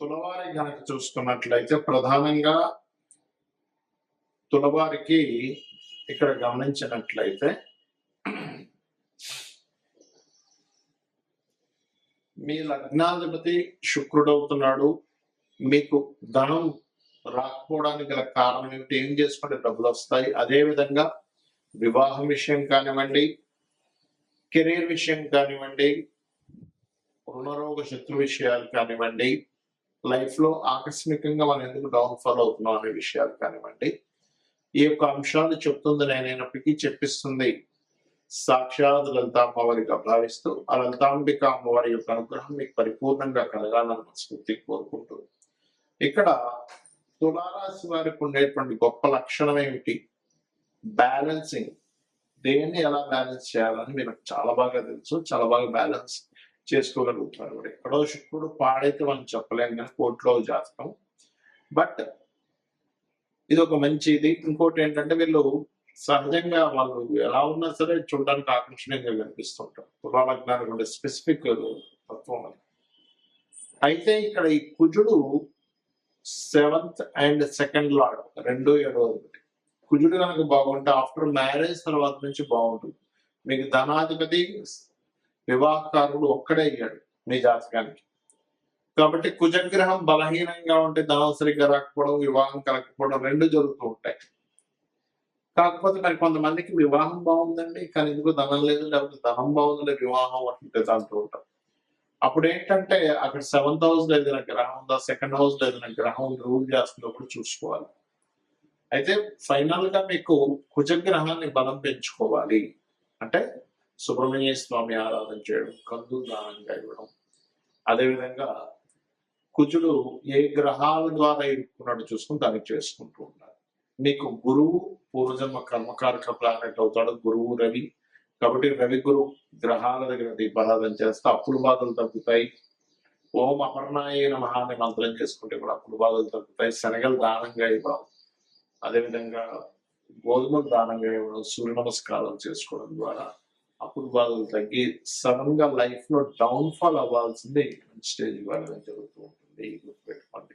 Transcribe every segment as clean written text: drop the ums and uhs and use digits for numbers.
తులవారి గనక చూసుకున్నట్లయితే ప్రధానంగా తులవారికి ఇక్కడ గమనించినట్లయితే మీ లగ్నాధిపతి శుక్రుడు అవుతున్నాడు. మీకు ధనం రాకపోవడానికి గల కారణం ఏమిటి? ఏం చేసుకుంటే డబ్బులు వస్తాయి. అదే విధంగా వివాహం విషయం కానివ్వండి, కెరీర్ విషయం కానివ్వండి, రుణరోగ శత్రు విషయాలు కానివ్వండి, లైఫ్ లో ఆకస్మికంగా మనం ఎందుకు డౌన్ ఫాల్ అవుతున్నాం అనే విషయాలు కానివ్వండి, ఈ యొక్క అంశాలు చెప్తుంది నేనైనప్పటికీ చెప్పిస్తుంది సాక్షాత్ లలిత అమ్మవారిగా భావిస్తూ ఆ లలితాంబిక అమ్మవారి యొక్క అనుగ్రహం మీకు పరిపూర్ణంగా కలగాలని మనస్ఫూర్తి కోరుకుంటూ, ఇక్కడ తులారాశి వారికి ఉండేటువంటి గొప్ప లక్షణం ఏమిటి? బ్యాలెన్సింగ్. దేన్ని ఎలా బ్యాలెన్స్ చేయాలని మీకు చాలా బాగా తెలుసు, చాలా బాగా బ్యాలెన్స్ చేసుకోగలుగుతారు. ఎక్కడో శుక్రుడు పాడైతే మనం చెప్పలేం కానీ కోర్టులో జాతకం. బట్ ఇది ఒక మంచిది. ఇంకోటి ఏంటంటే వీళ్ళు సహజంగా వాళ్ళు ఎలా ఉన్నా సరే చూడడానికి ఆకర్షణీయంగా కనిపిస్తుంటారు. తులా లగ్నానికి ఉండే స్పెసిఫిక్ తత్వం అది. అయితే ఇక్కడ ఈ కుజుడు 7th and 2nd లార్డ్ 2, 7 కుజుడు కనుక బాగుంటే ఆఫ్టర్ మ్యారేజ్ తర్వాత నుంచి బాగుంటుంది. మీకు ధనాధిపతి వివాహకారుడు ఒక్కడే అయ్యాడు మీ జాతకానికి. కాబట్టి కుజగ్రహం బలహీనంగా ఉంటే ధనం సరిగ్గా రాకపోవడం, వివాహం కలగకపోవడం రెండు జరుగుతూ ఉంటాయి. కాకపోతే మరి కొంతమందికి వివాహం బాగుందండి కానీ ఎందుకు ధనం లేదు, లేకపోతే ధనం బాగుంది వివాహం అంటే అంటూ ఉంటాం. అప్పుడు ఏంటంటే అక్కడ 7th హౌస్ లో ఏదైనా గ్రహం ఉందా, 2nd హౌస్ లో ఏదైనా గ్రహం రూల్ చేస్తున్నప్పుడు చూసుకోవాలి. అయితే ఫైనల్ గా మీకు కుజగ్రహాన్ని బలం పెంచుకోవాలి అంటే సుబ్రహ్మణ్య స్వామి ఆరాధన చేయడం, కందు దానంగా ఇవ్వడం. అదేవిధంగా కుజుడు ఏ గ్రహాల ద్వారా ఇరుక్కున్నాడు చూసుకుని దానికి చేసుకుంటూ ఉండాలి. మీకు గురువు పూర్వజన్మ కర్మకారక ప్లానెట్ అవుతాడు, గురువు రవి. కాబట్టి రవి గురు గ్రహాల దగ్గర దీపారాధన చేస్తే అప్పుల బాధలు తగ్గుతాయి. ఓం అపర్ణాయ నమః అనే మంత్రం చేసుకుంటే కూడా అప్పుల బాధలు తగ్గుతాయి. శనగలు దానంగా ఇవ్వడం, అదేవిధంగా గోధుమలు దానంగా ఇవ్వడం, సూర్య నమస్కారం చేసుకోవడం ద్వారా అప్పుల బాధలు తగ్గి సడన్ గా లైఫ్ లో డౌన్ ఫాల్ అవ్వాల్సింది స్టేజ్ ఇవ్వాలని జరుగుతూ ఉంటుంది. గుర్తుపెట్టుకోండి.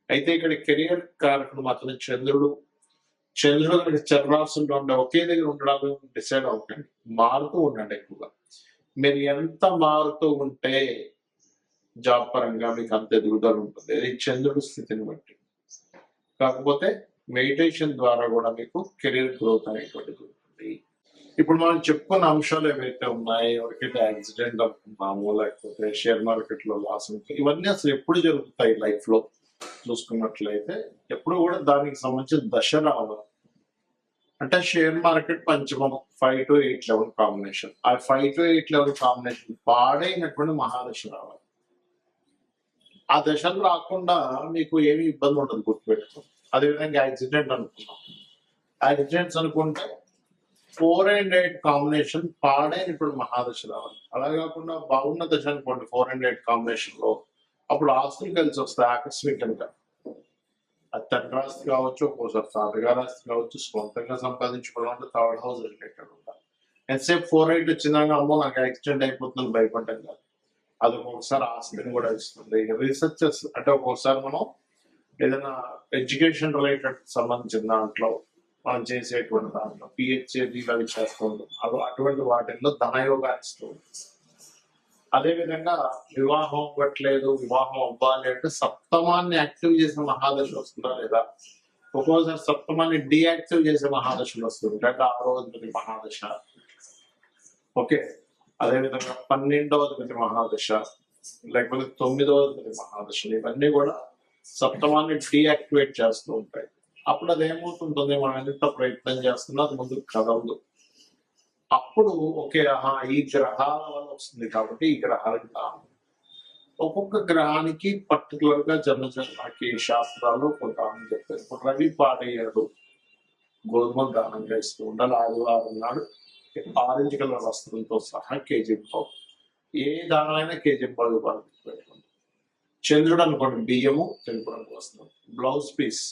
అయితే ఇక్కడ కెరియర్ కారకుడు మాత్రం చంద్రుడు కనుక చర్రాసుల్లో ఉండే ఒకే దగ్గర ఉండడానికి డిసైడ్ అవ్వకండి, మారుతూ ఉండండి. ఎక్కువగా మీరు ఎంత మారుతూ ఉంటే జాబ్ పరంగా మీకు అంత ఎదుగుదల ఉంటుంది. అది చంద్రుడు స్థితిని బట్టి. కాకపోతే మెడిటేషన్ ద్వారా కూడా మీకు కెరీర్ గ్రోత్ అనేటువంటిది ఉంటుంది. ఇప్పుడు మనం చెప్పుకున్న అంశాలు ఏవైతే ఉన్నాయో, ఎవరికైతే యాక్సిడెంట్ అనుకున్నామో, లేకపోతే షేర్ మార్కెట్ లో లాస్ ఉంటాయి, ఇవన్నీ అసలు ఎప్పుడు జరుగుతాయి లైఫ్ లో చూసుకున్నట్లయితే ఎప్పుడు కూడా దానికి సంబంధించిన దశ రావాలి. అంటే షేర్ మార్కెట్ పంచమం 5 to 8 లెవెల్ కాంబినేషన్. ఆ 5 to 8 లెవెల్ కాంబినేషన్ పాడైనటువంటి మహాదశ రావాలి. ఆ దశలు రాకుండా మీకు ఏమి ఇబ్బంది ఉండదు, గుర్తుపెట్టుకో. అదేవిధంగా యాక్సిడెంట్ అనుకున్నాం, యాక్సిడెంట్స్ అనుకుంటే 4 and 8 కాంబినేషన్ పాడైనటువంటి మహాదశ రావాలి. అలా కాకుండా బాగున్న దశ అనుకోండి 4 and 8 కాంబినేషన్ లో, అప్పుడు ఆస్తులు కలిసి వస్తాయి ఆకస్మికంగా. అది తండ్రి ఆస్తి కావచ్చు, ఒక్కోసారి తాతగారి ఆస్తి కావచ్చు, సొంతంగా సంపాదించుకోవడం అంటే 3rd హౌస్ రిలేటెడ్ ఉండాలి. ఎంతసేపు 4-8 వచ్చిందాక అమ్మో నాకు యాక్సిడెంట్ అయిపోతుంది భయపడ్డం కాదు. అది ఒక్కొక్కసారి ఆస్తిని కూడా ఇస్తుంది. రీసెర్చెస్ అంటే ఒక్కొక్కసారి మనం ఏదైనా ఎడ్యుకేషన్ రిలేటెడ్ సంబంధించిన దాంట్లో మనం చేసేటువంటి దాంట్లో పిహెచ్డి అవి చేస్తుంది, అటువంటి వాటిల్లో ధనయోగాన్ని ఇస్తుంది. అదేవిధంగా వివాహం అవ్వట్లేదు, వివాహం అవ్వాలి అంటే సప్తమాన్ని యాక్టివ్ చేసే మహాదశ వస్తుందా లేదా? ఒక్కోసారి సప్తమాన్ని డియాక్టివ్ చేసే మహాదశలు వస్తుంది, అంటే 6వ అధిపతి మహాదశ. ఓకే. అదేవిధంగా 12వ అధిపతి మహాదశ, లేకపోతే 9వ అధిపతి మహాదశలు, ఇవన్నీ కూడా సప్తమాన్ని డియాక్టివేట్ చేస్తూ ఉంటాయి. అప్పుడు అది ఏమవుతుంటుంది, మనం ఎంత ప్రయత్నం చేస్తున్నా అది ముందుకు కదలదు. అప్పుడు ఓకే, ఈ గ్రహాల వల్ల వస్తుంది కాబట్టి ఈ గ్రహాలకు దానం. ఒక్కొక్క గ్రహానికి పర్టికులర్ గా జన్మకి శాస్త్రాలు కొంత చెప్పారు. ఇప్పుడు రవి పాడయ్యాడు, గోధుమలు దానంగా ఇస్తూ ఉండాలి. ఆదివారం నాడు ఆరెంజ్ కలర్ వస్త్రంతో సహా కేజీ పావు, ఏ దానమైనా కేజీ పావు పెట్టుకోండి. చంద్రుడు అనుకోండి బియ్యము, తెలుపు రంగు వస్త్రం, blouse piece.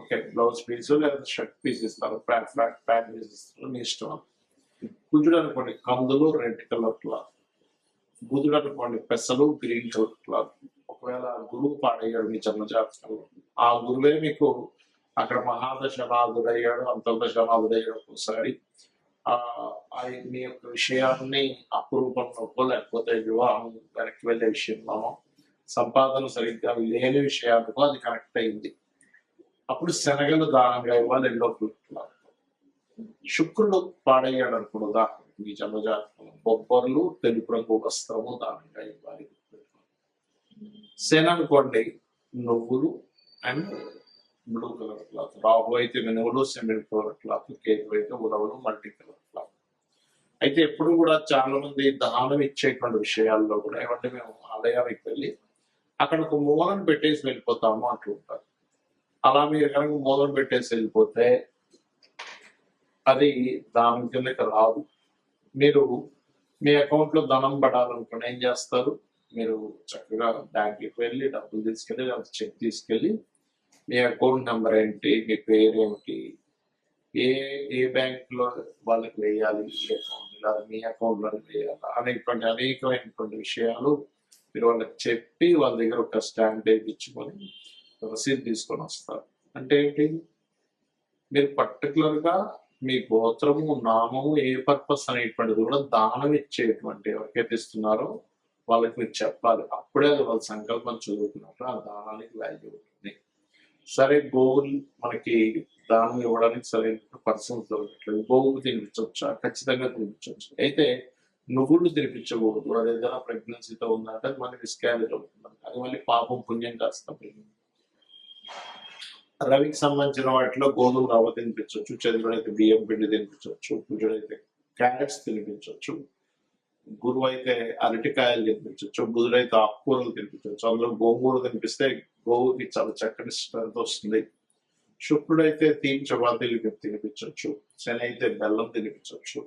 Okay, blouse piece లేదా షర్ట్ పీస్ ఇస్తారు, ప్యాంట్ పీస్ ఇస్తారు, మీ ఇష్టం. కుజుడు అనుకోండి కందులు, రెడ్ కలర్ క్లాత్. బుధుడు అనుకోండి పెసలు, గ్రీన్ కలర్ క్లాత్. ఒక ఒకవేళ గురువు పాడయ్యాడు మీ జన్మజాతకంలో, ఆ గురువే మీకు అక్కడ మహాదశనాథుడయ్యాడు, అంతర్దశనాథుడయ్యాడు ఒకసారి, ఆ మీ యొక్క విషయాన్ని అపురూపంలో లేకపోతే వివాహం వెనక్కి వెళ్ళే విషయంలోనో, సంపాదన సరిగ్గా లేని విషయాలకు అది కనెక్ట్ అయింది. అప్పుడు శనగలు దానంగా ఇవ్వాలి ఎల్లో ఫ్రూట్. శుక్రుడు పాడయ్యాడు అనుకున్నదా మీ జన్మజాతకంలో, బొబ్బర్లు తెలుపు రంగు వస్త్రము దానంగా ఇవ్వాలి. శని అనుకోండి నువ్వులు and blue colour cloth, Rahu అయితే మినువులు సిమెంట్ కలర్ క్లాత్, కేతు అయితే ఉలవలు మల్టీ కలర్ క్లాత్. అయితే ఎప్పుడు కూడా చాలా మంది దానం ఇచ్చేటువంటి విషయాల్లో కూడా ఏమంటే మేము ఆలయానికి వెళ్ళి అక్కడ ఒక మూలను పెట్టేసి వెళ్ళిపోతాము అంటుంటారు. అలా మీరు కనుక మూలను పెట్టేసి వెళ్ళిపోతే అది దానం కిందకి రాదు. మీరు మీ అకౌంట్ లో ధనం పడాలనుకుని ఏం చేస్తారు, మీరు చక్కగా బ్యాంక్కి వెళ్ళి డబ్బులు తీసుకెళ్ళి చెక్ తీసుకెళ్ళి మీ అకౌంట్ నెంబర్ ఏంటి, మీ పేరు ఏమిటి, ఏ ఏ బ్యాంక్ లో వాళ్ళకి వేయాలి, ఏ అకౌంట్ లేదా మీ అకౌంట్ లో వేయాలి అనేటువంటి అనేకమైనటువంటి విషయాలు మీరు వాళ్ళకి చెప్పి వాళ్ళ దగ్గర ఒక స్టాంప్ వేయించుకొని రసీదు తీసుకొని వస్తారు. అంటే ఏంటి, మీరు పర్టికులర్ గా మీ గోత్రము నామము ఏ పర్పస్ అనేటువంటిది కూడా దానం ఇచ్చేటువంటి ఎవరికైతే ఇస్తున్నారో వాళ్ళకి మీరు చెప్పాలి. అప్పుడే అది వాళ్ళ సంకల్పం చదువుతున్నప్పుడు ఆ దానానికి వాల్యూ ఉంటుంది. సరే గోవులు మనకి దానం ఇవ్వడానికి సరైన పర్సన్స్ దొరకట్లేదు, గోవులు తినిపించవచ్చా, ఖచ్చితంగా తినిపించవచ్చు. అయితే నువ్వులు తినిపించకూడదు, అది ఏదైనా ప్రెగ్నెన్సీతో ఉందంటే అది మళ్ళీ మిస్క్యారేజ్ అవుతుంది, అది మళ్ళీ పాపం పుణ్యం కాస్త. రవికి సంబంధించిన వాటిలో గోధుమ రవ్వ తినిపించవచ్చు, చంద్రుడైతే బియ్యం పిండి తినిపించవచ్చు, కుజుడైతే క్యారెట్స్ తినిపించవచ్చు, గురువు అయితే అరటికాయలు తినిపించవచ్చు, బుధుడైతే ఆకుకూరలు తినిపించవచ్చు. అందులో గోంగూర తినిపిస్తే గోవుకి చాలా చక్కటి స్ట్రెంత్ వస్తుంది. శుక్రుడైతే తీపి చపాతీలు తినిపించవచ్చు, శని అయితే బెల్లం తినిపించవచ్చు,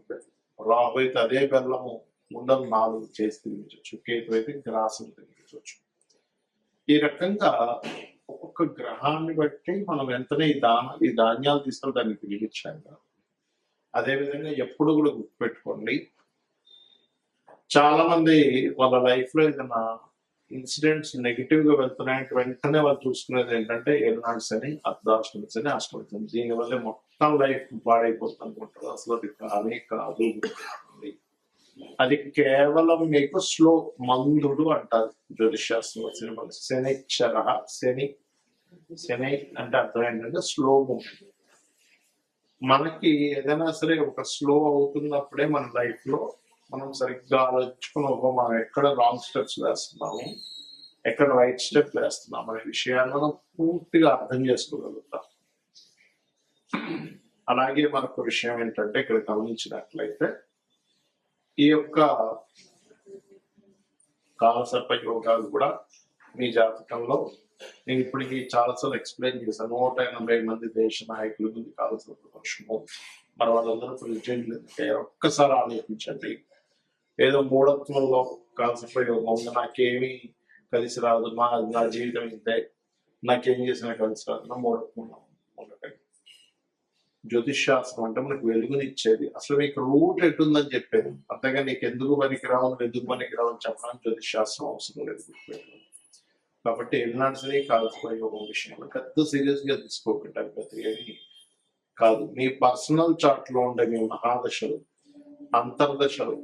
రాహు అయితే అదే బెల్లము ఉండలు 4 చేసి తినిపించవచ్చు, కేతు అయితే గ్రాసం తినిపించవచ్చు. ఈ రకంగా ఒక్కొక్క గ్రహాన్ని బట్టి మనం వెంటనే ఈ ధాన్యాలు తీసుకొని దాన్ని తినిపించాం. అదేవిధంగా ఎప్పుడు కూడా గుర్తుపెట్టుకోండి, చాలా మంది వాళ్ళ లైఫ్ లో ఏదైనా ఇన్సిడెంట్స్ నెగిటివ్ గా వెళ్తున్నాయంటే వెంటనే వాళ్ళు చూసుకునేది ఏంటంటే ఏనాడ్స్ అని, అర్ధాష్టమిస్ అని, అష్టమిస్. దీనివల్ల మొత్తం లైఫ్ పాడైపోతుంది అనుకుంటారు. అసలు అది కానీ కాదు, అది కేవలం మీకు స్లో మందుడు అంటారు జ్యోతిషాస్త్రం వచ్చిన. శనిక్షర, శని అంటే అర్థం ఏంటంటే స్లో మూమెంట్. మనకి ఏదైనా సరే ఒక స్లో అవుతున్నప్పుడే మన లైఫ్ లో మనం సరిగ్గా ఆలోచించుకుని మనం ఎక్కడ రాంగ్ స్టెప్స్ వేస్తున్నాము, ఎక్కడ రైట్ స్టెప్ వేస్తున్నాం అనే విషయాన్ని మనం పూర్తిగా అర్థం చేసుకోగలుగుతాం. అలాగే మరొక విషయం ఏంటంటే ఇక్కడ గమనించినట్లయితే ఈ యొక్క కాలసర్ప యోగాలు కూడా మీ జాతకంలో నేను ఇప్పటికీ చాలాసార్లు ఎక్స్ప్లెయిన్ చేశాను. 180 మంది దేశ నాయకుల ముందు కాలసర్ప దోషము, మరి వాళ్ళందరూ ప్రెసిడెంట్లు. ఒక్కసారి ఆలోచించండి, ఏదో మూఢత్వంలో కాలసర్ప యోగం ఉంది, నాకేమీ కలిసి రాదు, నా జీవితం ఇంతే, నాకేం చేసినా కలిసి రాదు, నా మూఢత్వం ఉండకండి. జ్యోతిషాస్త్రం అంటే మనకు వెలుగునిచ్చేది, అసలు మీకు రూట్ ఎటుందని చెప్పేది. అంతగా నీకు ఎందుకు పనికిరావు, ఎందుకు పనికిరావు అని చెప్పడానికి జ్యోతిషాస్త్రం అవసరం లేదు. కాబట్టి ఎన్నాడ్సరి కాల్సిపోయే ఒక విషయంలో పెద్ద సీరియస్ గా తీసుకోకుండా ఏమి కాదు. మీ పర్సనల్ చార్ట్ లో ఉండే మీ మహాదశలు, అంతర్దశలు,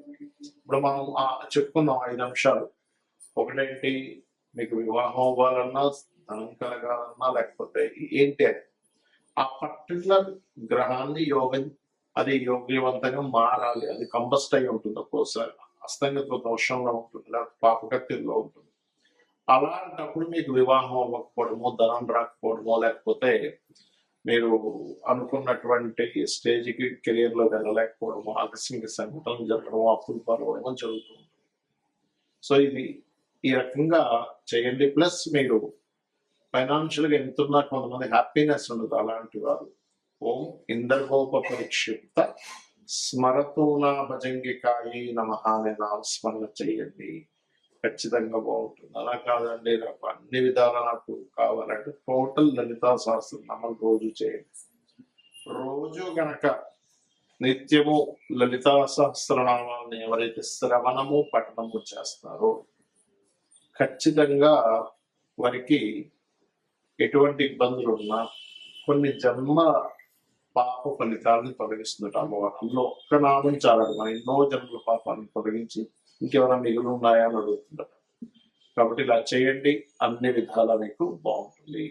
ఇప్పుడు మనం చెప్పుకున్నాం 5 అంశాలు. ఒకటేంటి, మీకు వివాహం అవ్వాలన్నా, ధనం కలగాలన్నా, లేకపోతే ఏంటి అని ఆ పర్టికులర్ గ్రహాన్ని యోగం అది యోగ్యవంతంగా మారాలి. అది కంబస్ట్ అయి ఉంటుంది, ఒక్కోసారి అస్తంగత్వ దోషంలో ఉంటుంది, లేకపోతే పాపకత్తిలో ఉంటుంది. అలాంటప్పుడు మీకు వివాహం అవ్వకపోవడమో, ధనం రాకపోవడమో, లేకపోతే మీరు అనుకున్నటువంటి స్టేజ్కి కెరియర్ లో వెళ్ళలేకపోవడమో, ఆకస్మిక సంఘటనలు జరగడమో, అప్పులు పాల్గొనడం జరుగుతుంది. సో ఇది ఈ రకంగా చేయండి. ప్లస్ మీరు ఫైనాన్షియల్ గా ఎంతున్నా కొంతమంది హ్యాపీనెస్ ఉండదు. అలాంటి వారు ఓం ఇంద్రగోప పరిక్షిప్త స్మరతూనా భజంగికాయి నమః అనే నామస్మరణ చేయండి, ఖచ్చితంగా బాగుంటుంది. అలా కాదండి నాకు అన్ని విధాలా నాకు కావాలంటే టోటల్ లలితా సహస్రనామాలు రోజు చేయండి. రోజు గనక నిత్యము లలితా సహస్రనామాలని ఎవరైతే శ్రవణము పఠనము చేస్తారో ఖచ్చితంగా వారికి ఎటువంటి ఇబ్బందులు ఉన్నా కొన్ని జన్మ పాప ఫలితాలను తొలగిస్తుందట అమ్మవారు. అందులో ఒక్క నామం చాలదు, మన ఎన్నో జన్మల పాపాలను తొలగించి ఇంకేమైనా మిగులు ఉన్నాయా అని అడుగుతుందట. కాబట్టి ఇలా చేయండి, అన్ని విధాలా మీకు బాగుంటుంది.